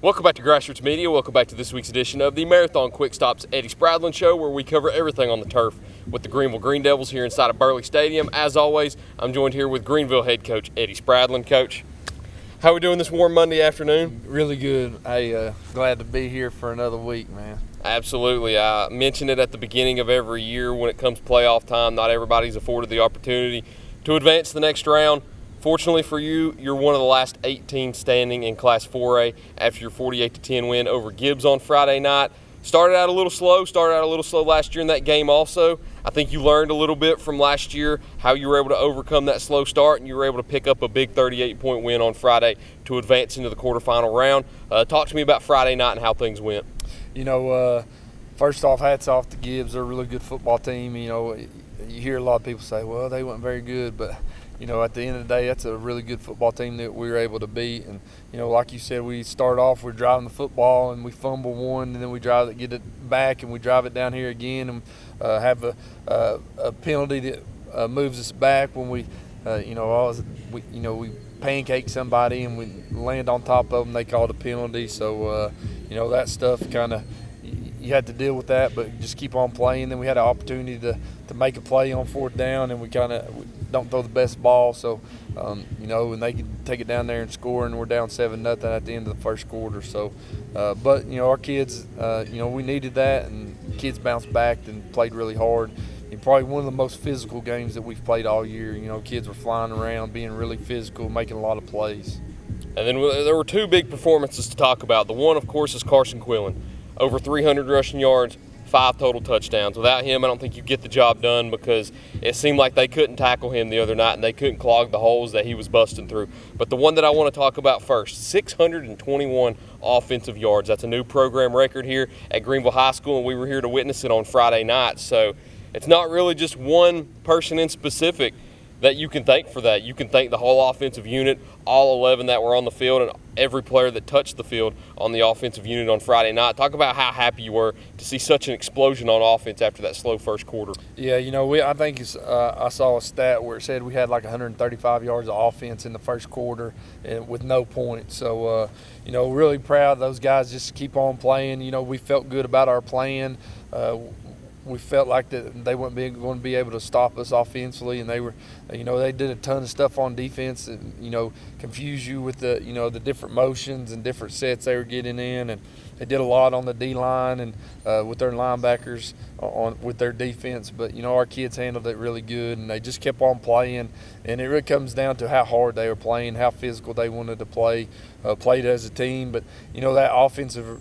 Welcome back to Grassroots Media. Welcome back to this week's edition of the Marathon QuickStops Eddie Spradlen Show, where we cover everything on the turf with the Greeneville Greene Devils here inside of Burley Stadium. As always, I'm joined here with Greeneville head coach Eddie Spradlen. Coach, how are we doing this warm Monday afternoon? Really good. Glad to be here for another week, man. Absolutely. I mention it at the beginning of every year when it comes playoff time. Not everybody's afforded the opportunity to advance to the next round. Fortunately for you, you're one of the last 18 standing in Class 4A after your 48-10 win over Gibbs on Friday night. Started out a little slow last year in that game also. I think you learned a little bit from last year how you were able to overcome that slow start, and you were able to pick up a big 38-point win on Friday to advance into the quarterfinal round. Talk to me about Friday night and how things went. First off, hats off to Gibbs. They're a really good football team. You hear a lot of people say, well, they weren't very good, but at the end of the day, that's a really good football team that we were able to beat. And, like you said, we start off, we're driving the football, and we fumble one, and then we get it back, and we drive it down here again, and have a penalty that moves us back when we pancake somebody and we land on top of them. They called a penalty. So, that stuff kind of, you had to deal with that, but just keep on playing. Then we had an opportunity to make a play on fourth down, and we don't throw the best ball. So, and they can take it down there and score, and we're down 7-0 at the end of the first quarter. So, but, our kids, we needed that, and kids bounced back and played really hard. Probably one of the most physical games that we've played all year. Kids were flying around, being really physical, making a lot of plays. And then there were two big performances to talk about. The one, of course, is Carson Quillen. Over 300 rushing yards, 5 total touchdowns. Without him, I don't think you get the job done, because it seemed like they couldn't tackle him the other night and they couldn't clog the holes that he was busting through. But the one that I want to talk about first, 621 offensive yards. That's a new program record here at Greeneville High School, and we were here to witness it on Friday night. So it's not really just one person in specific that you can thank for that. You can thank the whole offensive unit, all 11 that were on the field, and every player that touched the field on the offensive unit on Friday night. Talk about how happy you were to see such an explosion on offense after that slow first quarter. Yeah, I think I saw a stat where it said we had like 135 yards of offense in the first quarter and with no points. So, really proud of those guys. Just keep on playing. We felt good about our plan. We felt like that they weren't going to be able to stop us offensively, and they were, they did a ton of stuff on defense that, confuse you with the different motions and different sets they were getting in, and they did a lot on the D-line and with their linebackers with their defense. But, our kids handled it really good, and they just kept on playing, and it really comes down to how hard they were playing, how physical they wanted to play, played as a team. But, that offensive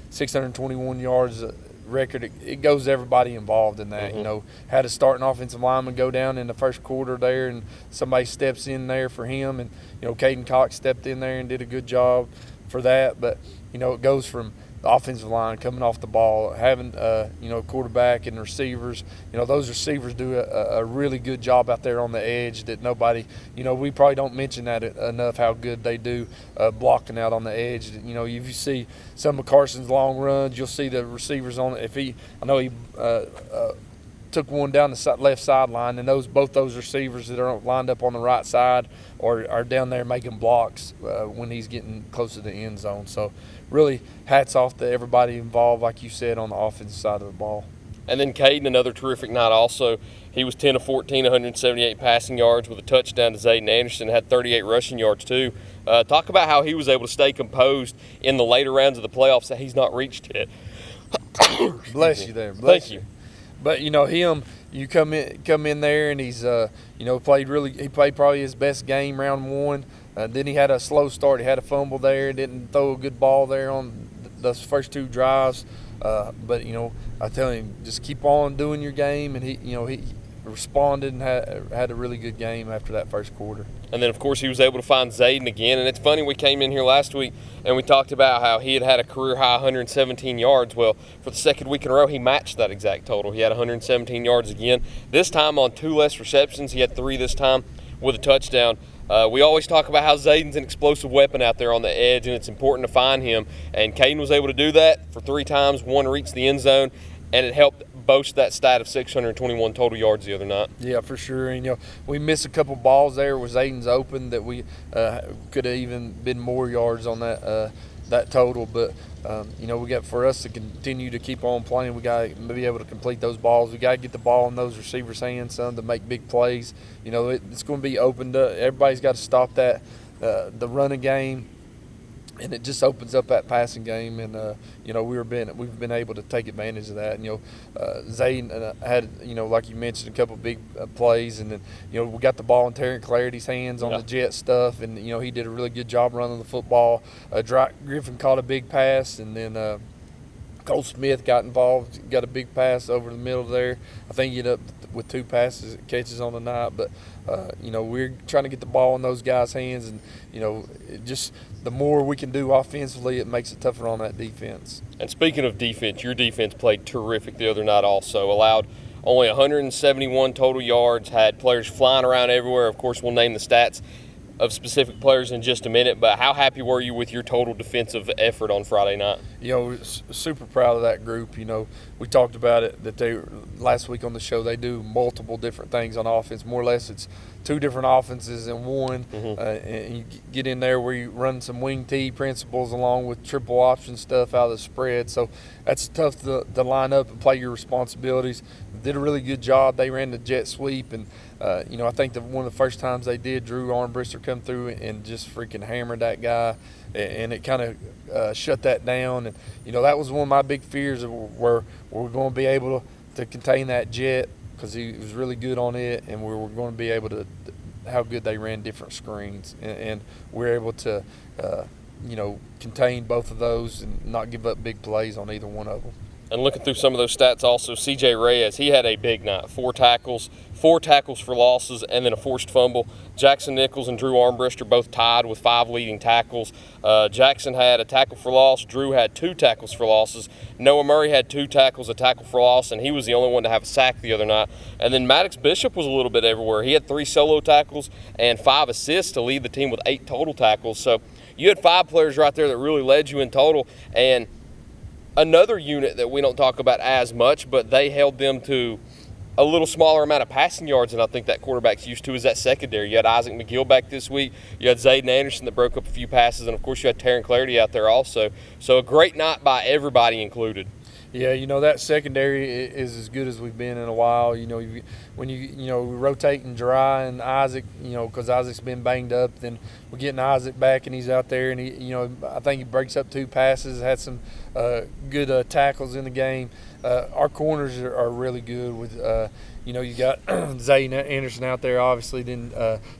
621 yards record, it goes to everybody involved in that. Had a starting offensive lineman go down in the first quarter there, and somebody steps in there for him, and Caden Cox stepped in there and did a good job for that. But it goes from the offensive line coming off the ball, having quarterback and receivers. Those receivers do a really good job out there on the edge that nobody, we probably don't mention that enough, how good they do blocking out on the edge. If you see some of Carson's long runs, you'll see the receivers on it. He took one down the left sideline, and both those receivers that are lined up on the right side are down there making blocks when he's getting close to the end zone. So really hats off to everybody involved, like you said, on the offensive side of the ball. And then Caden, another terrific night also. He was 10 of 14, 178 passing yards with a touchdown to Zayden Anderson, had 38 rushing yards too. Talk about how he was able to stay composed in the later rounds of the playoffs that he's not reached yet. Bless you there. Thank you. But him, you come in there, and he's he played probably his best game round one. Then he had a slow start. He had a fumble there, didn't throw a good ball there on those first two drives. But I tell him, just keep on doing your game, and he responded and had a really good game after that first quarter. And then, of course, he was able to find Zayden again. And it's funny, we came in here last week and we talked about how he had a career-high 117 yards. Well, for the second week in a row, he matched that exact total. He had 117 yards again. This time on 2 less receptions. He had 3 this time with a touchdown. We always talk about how Zayden's an explosive weapon out there on the edge, and it's important to find him. And Caden was able to do that for 3 times. 1 reached the end zone, and it helped boast that stat of 621 total yards the other night. Yeah, for sure. And, we missed a couple balls there with Zayden's open that we could have even been more yards on that. that total. But you know, for us to continue to keep on playing, we got to be able to complete those balls. We got to get the ball in those receivers' hands, son, to make big plays. You know, it's going to be opened up. Everybody's got to stop that the running game, and it just opens up that passing game. And you know, we've been able to take advantage of that. And you know, Zay had, you know, like you mentioned, a couple big plays, and then, you know, we got the ball in Terry Clarity's hands on the jet stuff, and you know, he did a really good job running the football. Griffin caught a big pass, and then Cole Smith got involved, got a big pass over the middle there. I think he ended up with 2 catches on the night. But you know, we're trying to get the ball in those guys' hands, and you know, just the more we can do offensively, it makes it tougher on that defense. And speaking of defense, your defense played terrific the other night also. Allowed only 171 total yards, had players flying around everywhere. Of course, we'll name the stats of specific players in just a minute, but how happy were you with your total defensive effort on Friday night? You know, super proud of that group. You know, we talked about it last week on the show. They do multiple different things on offense. More or less, it's 2 different offenses in one. And you get in there where you run some wing tee principles along with triple option stuff out of the spread. So that's tough to line up and play your responsibilities. Did a really good job. They ran the jet sweep, and you know, I think one of the first times they did, Drew Armbruster come through and just freaking hammered that guy, and it kind of shut that down. And you know, that was one of my big fears of where we're going to be able to contain that jet, because he was really good on it, and we were going to be able to how good they ran different screens, and we're able to you know, contain both of those and not give up big plays on either one of them. And looking through some of those stats also, C.J. Reyes, he had a big night. 4 tackles for losses, and then a forced fumble. Jackson Nichols and Drew Armbruster both tied with 5 leading tackles. Jackson had a tackle for loss. Drew had 2 tackles for losses. Noah Murray had 2 tackles, a tackle for loss, and he was the only one to have a sack the other night. And then Maddox Bishop was a little bit everywhere. He had 3 solo tackles and 5 assists to lead the team with 8 total tackles. So you had 5 players right there that really led you in total. And another unit that we don't talk about as much, but they held them to a little smaller amount of passing yards than I think that quarterback's used to, is that secondary. You had Isaac McGill back this week. You had Zayden Anderson that broke up a few passes, and, of course, you had Terry Clarity out there also. So a great night by everybody included. Yeah, you know, that secondary is as good as we've been in a while. You know, when you know, we rotating Dry and Isaac, you know, because Isaac's been banged up, then we're getting Isaac back, and he's out there, and he, you know, I think he breaks up 2 passes, had some good tackles in the game. Our corners are really good with, you know, you got Zay Anderson out there, obviously. Then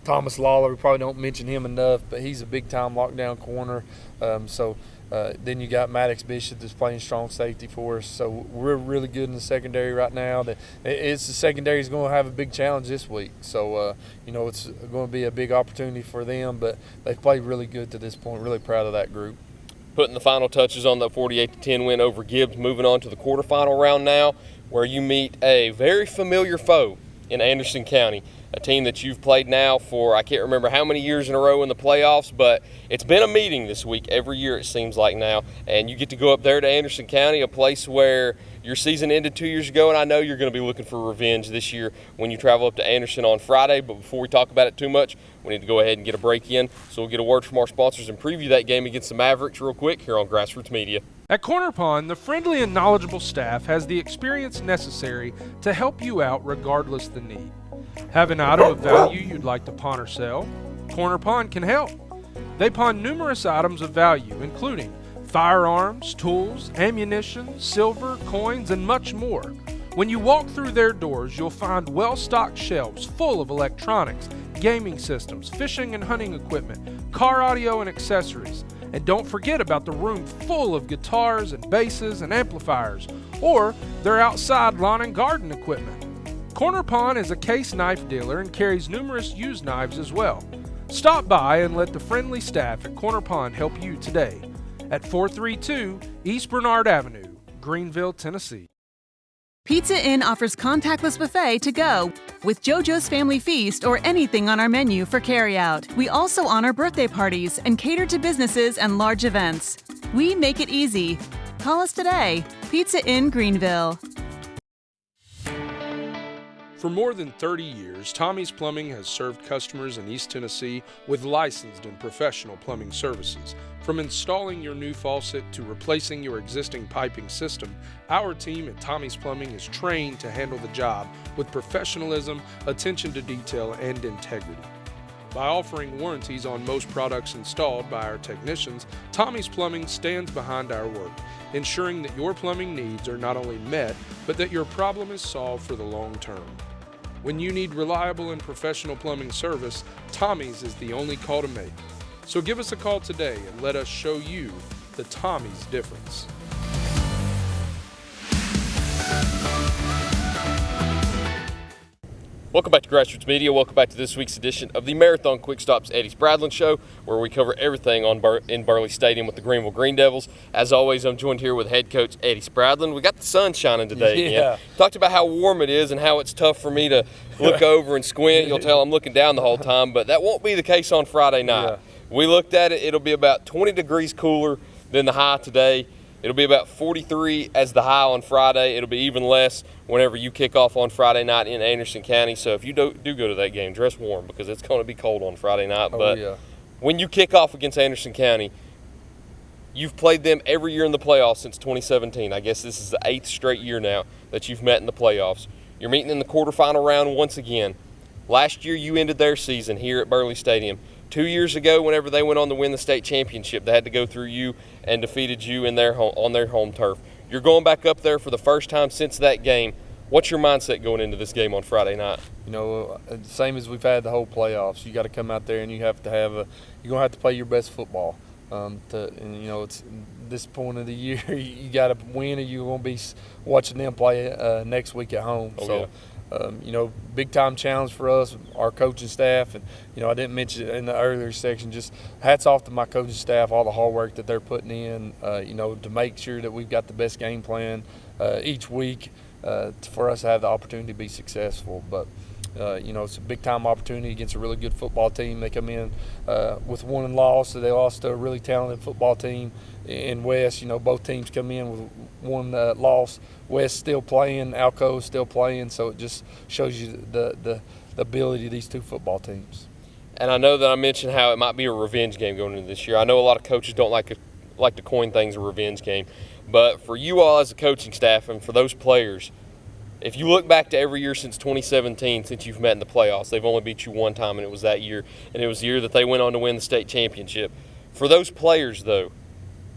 Thomas Lawler, we probably don't mention him enough, but he's a big-time lockdown corner. Then you got Maddox Bishop that's playing strong safety for us. So we're really good in the secondary right now. The secondary is going to have a big challenge this week. So, you know, it's going to be a big opportunity for them, but they've played really good to this point. Really proud of that group. Putting the final touches on the 48-10 win over Gibbs, moving on to the quarterfinal round now, where you meet a very familiar foe in Anderson County, a team that you've played now for I can't remember how many years in a row in the playoffs, but it's been a meeting this week every year, it seems like now, and you get to go up there to Anderson County, a place where your season ended 2 years ago, and I know you're going to be looking for revenge this year when you travel up to Anderson on Friday. But before we talk about it too much, we need to go ahead and get a break in, so we'll get a word from our sponsors and preview that game against the Mavericks real quick here on Grassroots Media. At Corner Pond, the friendly and knowledgeable staff has the experience necessary to help you out regardless the need. Have an item of value you'd like to pawn or sell? Corner Pond can help. They pawn numerous items of value, including firearms, tools, ammunition, silver, coins, and much more. When you walk through their doors, you'll find well-stocked shelves full of electronics, gaming systems, fishing and hunting equipment, car audio and accessories. And don't forget about the room full of guitars and basses and amplifiers, or their outside lawn and garden equipment. Corner Pond is a case knife dealer and carries numerous used knives as well. Stop by and let the friendly staff at Corner Pond help you today at 432 East Bernard Avenue, Greeneville, Tennessee. Pizza Inn offers contactless buffet to go with JoJo's Family Feast or anything on our menu for carryout. We also honor birthday parties and cater to businesses and large events. We make it easy. Call us today. Pizza Inn Greeneville. For more than 30 years, Tommy's Plumbing has served customers in East Tennessee with licensed and professional plumbing services. From installing your new faucet to replacing your existing piping system, our team at Tommy's Plumbing is trained to handle the job with professionalism, attention to detail, and integrity. By offering warranties on most products installed by our technicians, Tommy's Plumbing stands behind our work, ensuring that your plumbing needs are not only met, but that your problem is solved for the long term. When you need reliable and professional plumbing service, Tommy's is the only call to make. So give us a call today and let us show you the Tommy's difference. Welcome back to Grassroots Media. Welcome back to this week's edition of the Marathon QuickStops Eddie Spradlen Show, where we cover everything in Burley Stadium with the Greeneville Greene Devils. As always, I'm joined here with head coach Eddie Spradlen. We got the sun shining today again. Talked about how warm it is and how it's tough for me to look over and squint. You'll tell I'm looking down the whole time, but that won't be the case on Friday night. Yeah. We looked at it. It'll be about 20 degrees cooler than the high today. It'll be about 43 as the high on Friday. It'll be even less whenever you kick off on Friday night in Anderson County. So if you do go to that game, dress warm because it's going to be cold on Friday night. But when you kick off against Anderson County, you've played them every year in the playoffs since 2017. I guess this is the 8th straight year now that you've met in the playoffs. You're meeting in the quarterfinal round once again. Last year you ended their season here at Burley Stadium. 2 years ago, whenever they went on to win the state championship, they had to go through you and defeated you in on their home turf. You're going back up there for the first time since that game. What's your mindset going into this game on Friday night? You know, same as we've had the whole playoffs. You got to come out there and you have to have you're gonna have to play your best football. And you know, it's this point of the year you got to win, or you're gonna be watching them play next week at home. You know, big time challenge for us, our coaching staff, and you know, I didn't mention it in the earlier section. Just hats off to my coaching staff, all the hard work that they're putting in. You know, to make sure that we've got the best game plan each week for us to have the opportunity to be successful. But you know, it's a big time opportunity against a really good football team. They come in with one loss, so they lost to a really talented football team in West. You know, both teams come in with one loss. West still playing, Alcoa still playing, so it just shows you the ability of these two football teams. And I know that I mentioned how it might be a revenge game going into this year. I know a lot of coaches don't like to coin things a revenge game, but for you all as a coaching staff and for those players, if you look back to every year since 2017, since you've met in the playoffs, they've only beat you one time, and it was that year, and it was the year that they went on to win the state championship. For those players, though,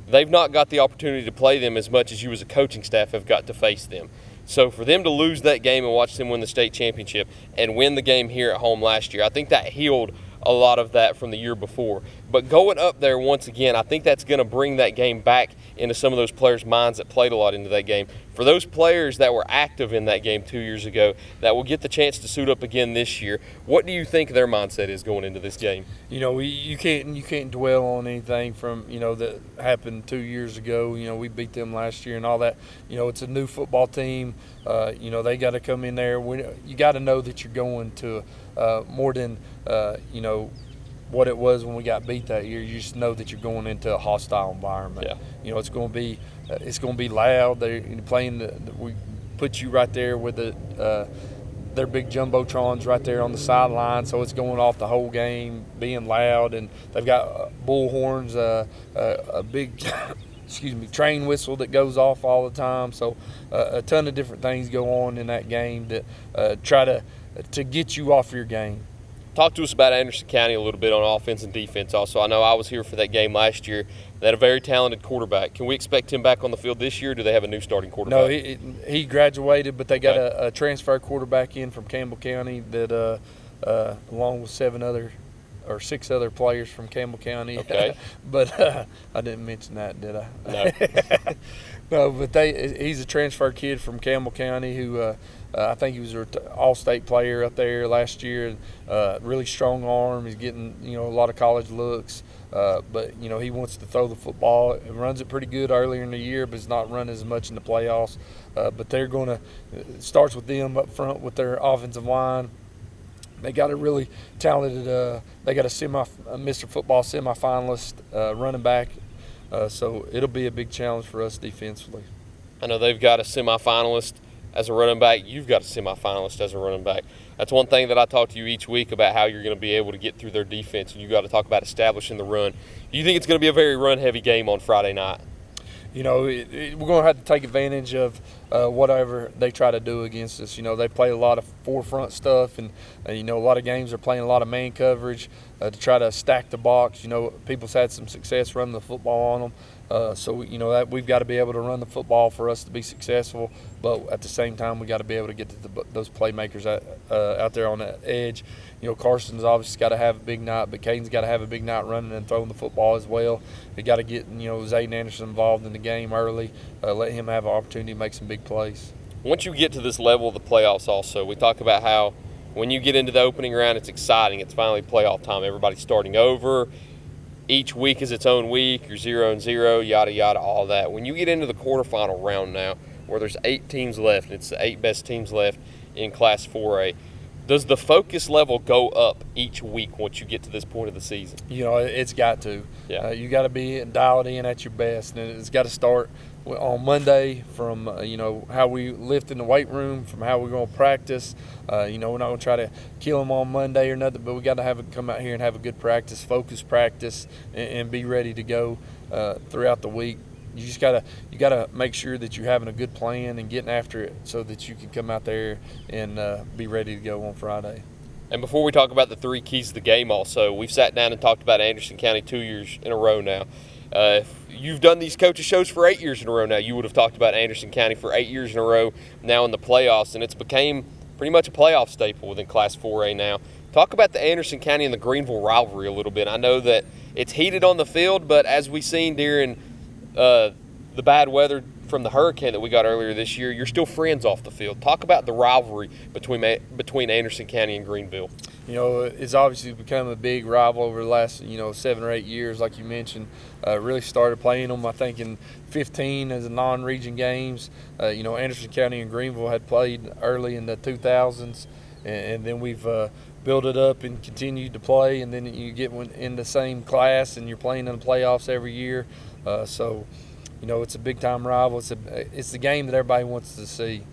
they've not got the opportunity to play them as much as you as a coaching staff have got to face them. So for them to lose that game and watch them win the state championship and win the game here at home last year, I think that healed a lot of that from the year before. But going up there once again, I think that's going to bring that game back into some of those players' minds that played a lot into that game. For those players that were active in that game 2 years ago that will get the chance to suit up again this year, what do you think their mindset is going into this game? You know, you can't dwell on anything from, you know, that happened 2 years ago. You know, we beat them last year and all that. You know, it's a new football team. You know, they got to come in there. You got to know that you're going to more than you know, what it was when we got beat that year. You just know that you're going into a hostile environment. Yeah. You know, it's going to be loud. They're playing. We put you right there with their big jumbotrons right there on the sideline, so it's going off the whole game, being loud, and they've got bullhorns, a big train whistle that goes off all the time. So a ton of different things go on in that game that try to get you off your game. Talk to us about Anderson County a little bit on offense and defense also. I know I was here for that game last year. They had a very talented quarterback. Can we expect him back on the field this year, or do they have a new starting quarterback? No, he graduated, but they got a transfer quarterback in from Campbell County that along with 6 other players from Campbell County. Okay. But I didn't mention that, did I? No. No, but he's a transfer kid from Campbell County who I think he was an all-state player up there last year. Really strong arm. He's getting, you know, a lot of college looks. But, you know, he wants to throw the football. He runs it pretty good earlier in the year, but he's not running as much in the playoffs. But they're going to – starts with them up front with their offensive line. They got a really talented they got a Mr. Football semifinalist running back. So it'll be a big challenge for us defensively. I know they've got a semifinalist as a running back, you've got a semifinalist as a running back. That's one thing that I talk to you each week about, how you're going to be able to get through their defense, and you got to talk about establishing the run. Do you think it's going to be a very run-heavy game on Friday night? We're going to have to take advantage of whatever they try to do against us. They play a lot of forefront stuff, and a lot of games are playing a lot of man coverage to try to stack the box. People's had some success running the football on them. So that we've got to be able to run the football for us to be successful, but at the same time we got to be able to get to those playmakers out there on that edge. Carson's obviously got to have a big night, but Caden's got to have a big night running and throwing the football as well. We got to get Zayden Anderson involved in the game early, let him have an opportunity to make some big plays. Once you get to this level of the playoffs, also we talk about how when you get into the opening round, it's exciting. It's finally playoff time. Everybody's starting over. Each week is its own week. You're 0-0, yada, yada, all that. When you get into the quarterfinal round now, where there's 8 teams left, and it's the 8 best teams left in Class 4A, does the focus level go up each week once you get to this point of the season? It's got to. Yeah. You got to be dialed in at your best, and it's got to start on Monday from how we lift in the weight room, from how we're going to practice. We're not going to try to kill them on Monday or nothing, but we got to come out here and have a good practice, focused practice, and be ready to go throughout the week. You gotta make sure that you're having a good plan and getting after it, so that you can come out there and be ready to go on Friday. And before we talk about the 3 keys to the game, also we've sat down and talked about Anderson County 2 years in a row now. If you've done these coaches shows for 8 years in a row now, you would have talked about Anderson County for 8 years in a row now in the playoffs, and it's became pretty much a playoff staple within Class 4A now. Talk about the Anderson County and the Greeneville rivalry a little bit. I know that it's heated on the field, but as we seen during the bad weather from the hurricane that we got earlier this year, you're still friends off the field. Talk about the rivalry between Anderson County and Greeneville. It's obviously become a big rival over the last 7 or 8 years, like you mentioned. Really started playing them, I think, in 15 as a non-region games. Anderson County and Greeneville had played early in the 2000s, and then we've built it up and continued to play, and then you get in the same class and you're playing in the playoffs every year. So it's a big-time rival. It's the game that everybody wants to see.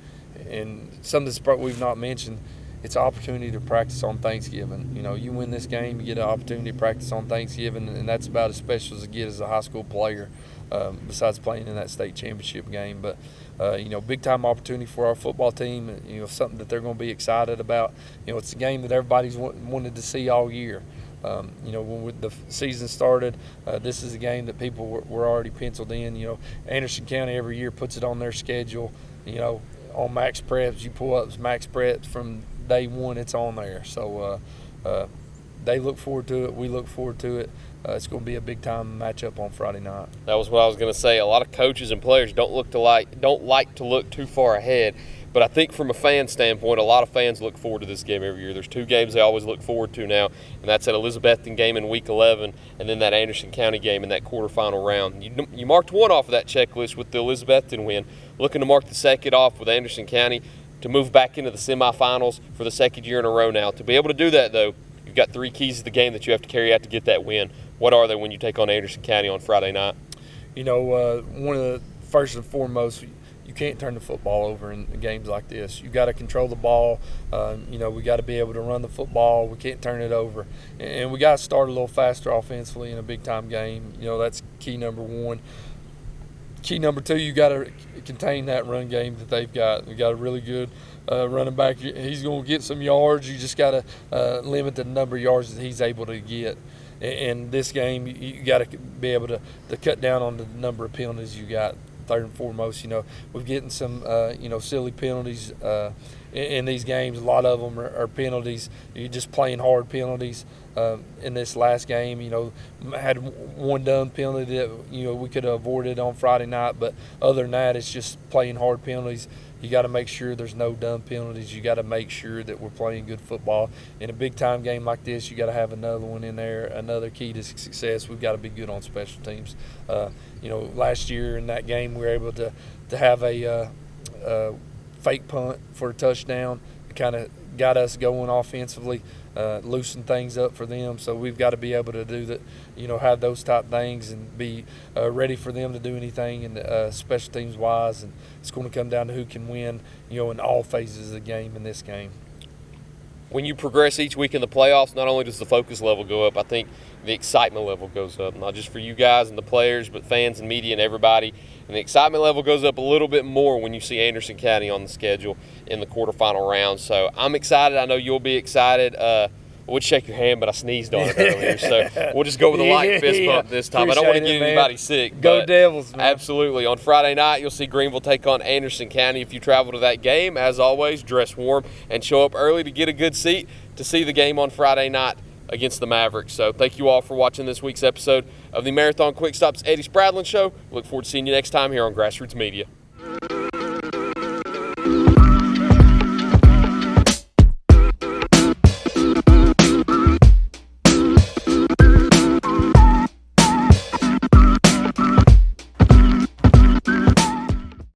And something that's we've not mentioned, it's an opportunity to practice on Thanksgiving. You win this game, you get an opportunity to practice on Thanksgiving, and that's about as special as it gets as a high school player, besides playing in that state championship game. But, big-time opportunity for our football team, something that they're going to be excited about. It's a game that everybody's wanted to see all year. When the season started, this is a game that people were already penciled in. Anderson County every year puts it on their schedule. On Max Preps, you pull up Max Preps from day one, it's on there. So they look forward to it. We look forward to it. It's going to be a big-time matchup on Friday night. That was what I was going to say. A lot of coaches and players don't like to look too far ahead. But I think from a fan standpoint, a lot of fans look forward to this game every year. There's 2 games they always look forward to now, and that's that Elizabethton game in Week 11 and then that Anderson County game in that quarterfinal round. You marked one off of that checklist with the Elizabethton win. Looking to mark the second off with Anderson County to move back into the semifinals for the second year in a row now. To be able to do that, though, you've got 3 keys to the game that you have to carry out to get that win. What are they when you take on Anderson County on Friday night? One of the first and foremost, you can't turn the football over in games like this. You got to control the ball. We got to be able to run the football. We can't turn it over, and we got to start a little faster offensively in a big-time game. That's key number 1. Key number 2, you got to contain that run game that they've got. We got a really good running back. He's going to get some yards. You just got to limit the number of yards that he's able to get. In this game, you got to be able to cut down on the number of penalties you got. Third and foremost, we're getting some, silly penalties in these games. A lot of them are penalties. You're just playing hard penalties. In this last game, had one dumb penalty that, we could have avoided on Friday night. But other than that, it's just playing hard penalties. You got to make sure there's no dumb penalties. You got to make sure that we're playing good football. In a big-time game like this, you got to have another one in there. Another key to success, we've got to be good on special teams. Last year in that game, we were able to have a fake punt for a touchdown. It kind of got us going offensively. loosen things up for them. So we've got to be able to do that, have those type things and be ready for them to do anything, and special teams wise. And it's going to come down to who can win, in all phases of the game in this game. When you progress each week in the playoffs, not only does the focus level go up, I think the excitement level goes up, not just for you guys and the players, but fans and media and everybody. And the excitement level goes up a little bit more when you see Anderson County on the schedule in the quarterfinal round. So I'm excited. I know you'll be excited. I would shake your hand, but I sneezed on it earlier. So we'll just go with a light fist bump this time. Appreciate I don't want to it, get anybody sick. Go Devils, man. Absolutely. On Friday night, you'll see Greeneville take on Anderson County. If you travel to that game, as always, dress warm and show up early to get a good seat to see the game on Friday night against the Mavericks. So thank you all for watching this week's episode of the Marathon QuickStops Eddie Spradlen Show. Look forward to seeing you next time here on Grassroots Media.